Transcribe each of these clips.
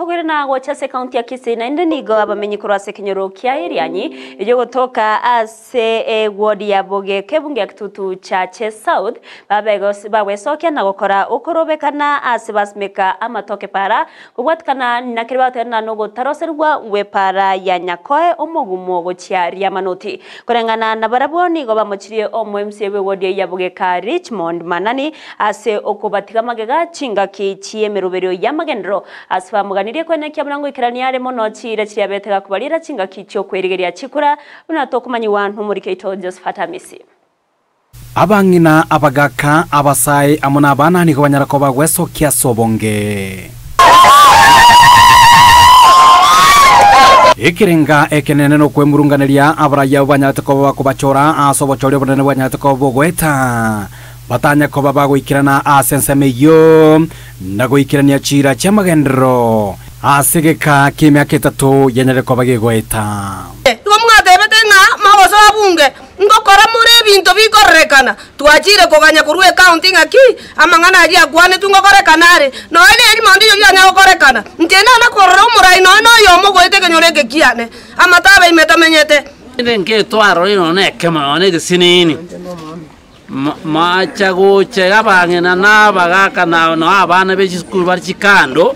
Togere na gochase county ya Kisii na indenigo abamenyi kurase kinyoro kia Irianyi ijo gotoka ase ward ya Boge kebunge ya Kitutu Chache South bawesokia na gukora ukorobekana ase basmeka amatoke para kubwatkana na kiribate no gotaroserwa we para ya Nyakoe omogumo gochia Riamanoti kurengana na baraboni go bamuchirie omwe we ward ya Boge ka Richmond Manani ase okobatiga magega chinga kichie meruberio ya magendro asfa muganirie kwene kia mlango ikiraniare mono chira chya betega kubalira chinga kichyo kwerigeria chikura unatokumanyi wantu muri Keito Josephat Amisi abangina abagaka abasai amuna abana niko banyarako bagweso kya sobonge ikirenga ekenene no kwemurunganiria abaraya banyatako bakubachora asobochore bonene banyatako bogweta batanya ko babagoikirana asensemeyo nagoikirania chira cha magendro asegeka kimya ketatu yenyere ko bagegweta umwadebete nga magoso abunge ngokora muri bintu bikorekana twachire koganya kurwe counting aki amangana ari agwane tungokorekanare no ene mondi yo byanya gokorekana ntena na korora umurai no yo mogwete kenyoreke kiane amatabe imetamenyete ndenge twaro ino nekema one gisinini machago chega bangena na bagaka na abana b'ikikuru bari kikando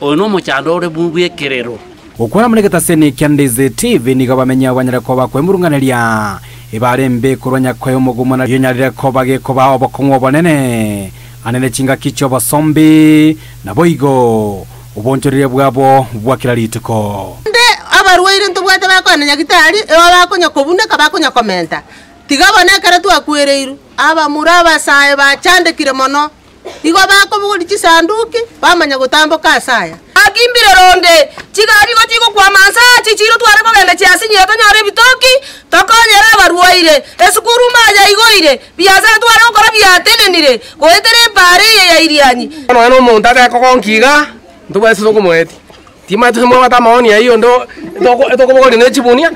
ono muchando ore bumbuye kerero ukora muri gataseni Kendize TV niga bamenya abanyara ko bakwemurunganiria ibarembe kuronya kwa umugumo na yonyarira ko bage ko baho bokonwobonene anene chinga kicho basombi na boigo ubontorire bwabo bwakirarituko nde abarwaire ntubwate bakona nyagitari bakonya kobune kabakonya komenta tigabone kare twakwereiru aba muraba sae bachandekire mono igo bako buguri kisanduki bamanya gutamboka asaya akimbire ronde chigari go chigo kwa mansa chichiro tware ko gende chiasinye to nyore bitoki tokonyera barwaire esukuru maja igoire biazara tware ko kora biatenenire goetere pare ya Irianyi no monta ka konkiga ndubese so kumweti tima tumo bata maoni ayo ndo to ko buguri ne chibunia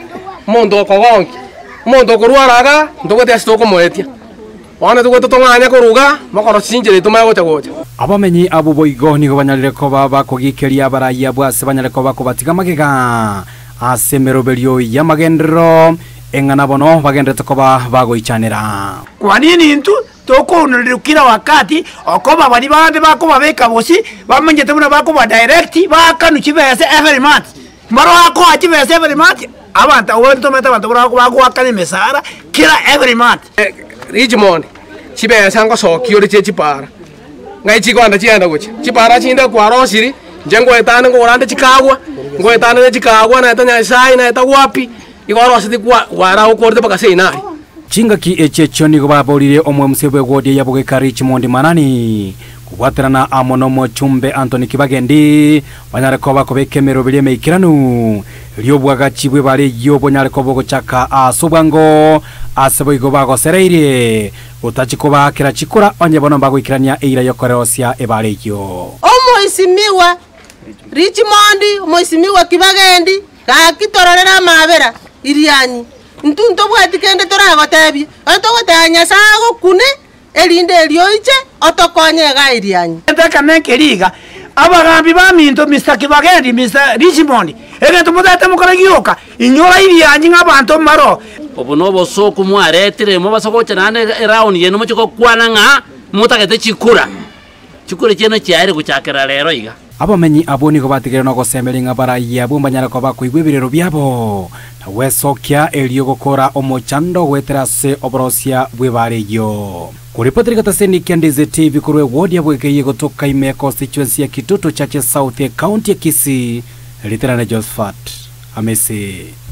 mondo ko gonki mondo ko ruaraga ndogote asitoko mwetia wana tugoto tonganya kuruga makoro sinjire tumaye gocha abamenyi abo boigo nigo banyarire ko baba kugikeria baraya bwase banyarire ko bakubatiga magega asemeroberio ya magendro engana bono bagendete ko bagoichanira kwa nini ntu tokonurukira wakati okoba bari bande bakoba beka bosi bamenyete muna bakoba direct bakanu kibese every month maro ako akibese every month abanta wento meta bantu bakwa mesara kila every month Richmond chibe sango so kiori chipara ngai chikwanda chienda guchi chipara chinda kwa rosiri jengo etana ngorande chikagwa ngoetana chikagwa na etanya sai na etagwapi igoro asiti kwa wara ukorte bakase inari chinga ki echecho nigo baborire omwe musebwe godi ya Boge ka Richmond Manani kubwaterana amono mo chumbe Anthony Kibagendi banyare ko bakobekemero bileme ikiranu lyobwaga chibwe bare yobo nyare ko bogo chaka asubwango aseboigo bago sereire utachikoba kira chikura onye bono bago ikirania eira yokoreosia ebare yo omoisimiwa Richmond omoisimiwa Kibagendi ka kitororera mabera Irianyi ntunto bwatikende toragotebi otogotanya sago kune elinde elioiche otokonyega Irianyi ndeka nekeriga abagambi ba minto Mr. Kibagendi Mr. Richmond egento mudate mukora gioka inyora Irianyi ngabantu maro obuno bosoku mwaretire mo basokocha nane round yeno muchiko kwana nga mutagete chikura cheno cyari gucyakera rero iga abamenyi aboni ko batigere no gosemelinga baraya bumbanyara ko bakwibwibirero byabo na wesokia elio gukora omochando weterase obrosia bwebareyo kuripotiri gataseni Kendize TV kurwe ward ya Bwege gotoka ime constituency ya Kitutu Chache South County ya Kisii literana Josephat Amisi.